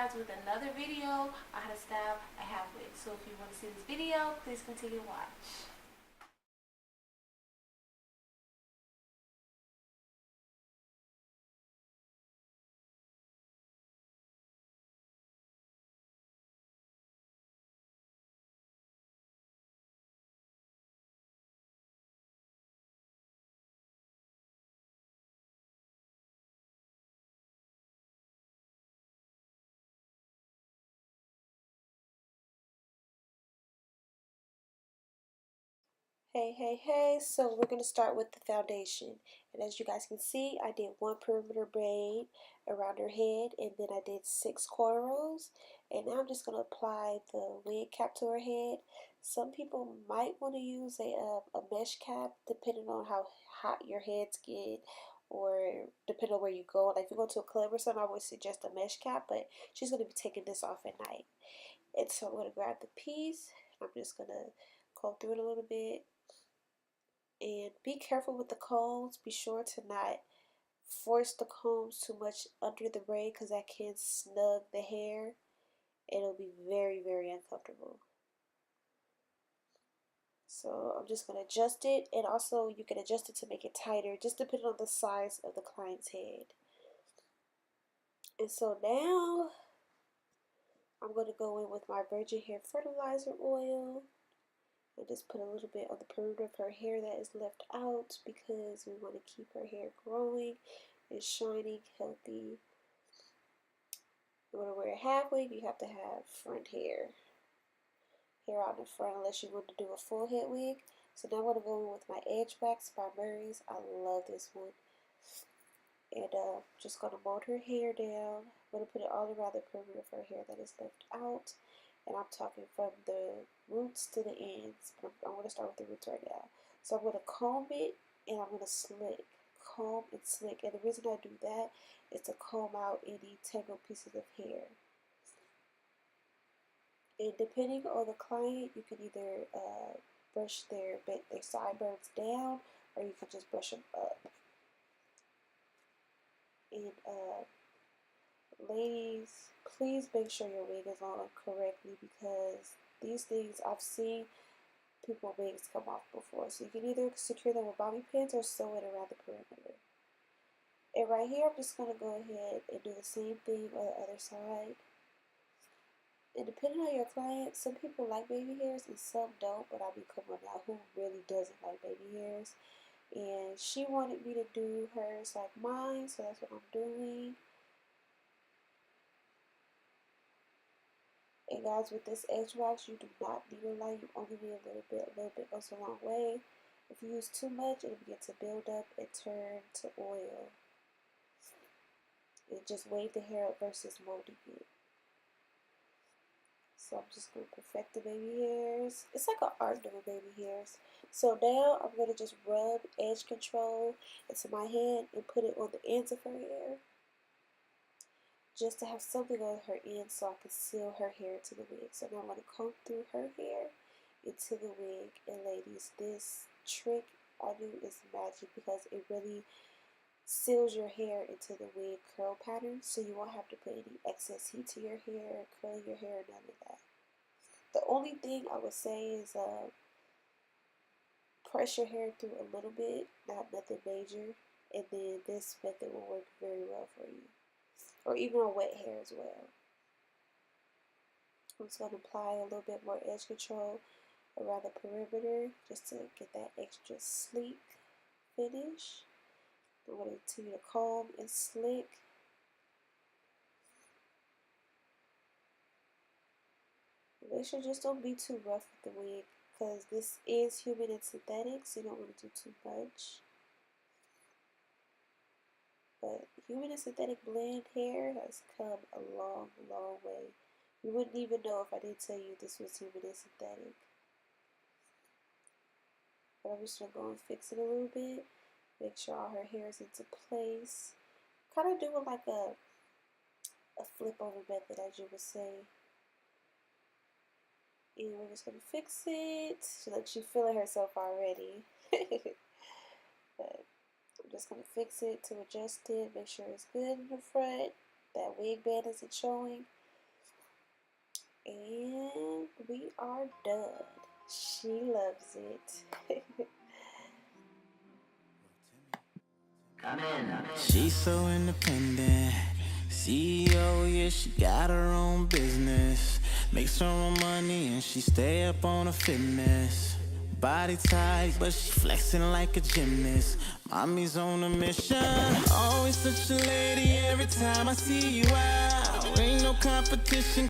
guys with another video on how to style a half wig. So if you want to see this video, please continue to watch. Hey, so we're going to start with the foundation. And as you guys can see, I did one perimeter braid around her head, and then I did 6 cornrows. And now I'm just going to apply the wig cap to her head. Some people might want to use a mesh cap depending on how hot your heads get, or depending on where you go. Like if you go to a club or something, I would suggest a mesh cap, but she's going to be taking this off at night. And so I'm going to grab the piece. I'm just going to comb through it a little bit. And be careful with the combs. Be sure to not force the combs too much under the braid because that can snug the hair. It'll be very, very uncomfortable. So I'm just going to adjust it, and also you can adjust it to make it tighter, just depending on the size of the client's head. And so now I'm going to go in with my virgin hair fertilizer oil. And just put a little bit on the perimeter of her hair that is left out because we want to keep her hair growing and shining, healthy. You want to wear a half wig, you have to have front hair out in the front unless you want to do a full head wig. So now I'm going to go in with my Edge Wax by Murray's. I love this one. And just going to mold her hair down. I'm going to put it all around the perimeter of her hair that is left out. And I'm talking from the roots to the ends. I'm going to start with the roots right now. So I'm going to comb it, and I'm going to slick. Comb and slick. And the reason I do that is to comb out any tangled pieces of hair. And depending on the client, you can either brush their sideburns down, or you can just brush them up. And ladies, please make sure your wig is on correctly, because these things I've seen people wigs come off before. So you can either secure them with bobby pins or sew it around the perimeter. And right here, I'm just going to go ahead and do the same thing on the other side. And depending on your client, some people like baby hairs and some don't, but I mean, come on now, who really doesn't like baby hairs? And she wanted me to do hers like mine, so that's what I'm doing. And guys, with this edge wax, you do not need a lot. You only need a little bit. A little bit goes a long way. If you use too much, it'll begin to build up and turn to oil. And just wave the hair up versus molding it. So I'm just going to perfect the baby hairs. It's like an art doing baby hairs. So now I'm going to just rub edge control into my hand and put it on the ends of her hair, just to have something on her end so I can seal her hair into the wig. So now I'm going to comb through her hair into the wig. And ladies, this trick I do is magic because it really seals your hair into the wig curl pattern, so you won't have to put any excess heat to your hair, curl your hair, none of that. The only thing I would say is press your hair through a little bit, not nothing major, and then this method will work very well for you, or even on wet hair as well. I'm just going to apply a little bit more edge control around the perimeter just to get that extra sleek finish. I'm going to continue to comb and slick. Make sure just don't be too rough with the wig, because this is human and synthetic, so you don't want to do too much. But human and synthetic blend hair has come a long, long way. You wouldn't even know if I didn't tell you this was human and synthetic. But I'm just going to go and fix it a little bit. Make sure all her hair is into place. Kind of doing like a flip over method, as you would say. And we're just going to fix it. She's feeling herself already. But I'm just going to fix it to adjust it. Make sure it's good in the front. That wig band isn't showing. And we are done. She loves it. She's so independent. CEO, yeah, she got her own business. Makes her own money and she stay up on her fitness. Body tight, but she flexing like a gymnast. Mommy's on a mission. Always such a lady every time I see you out. Ain't no competition.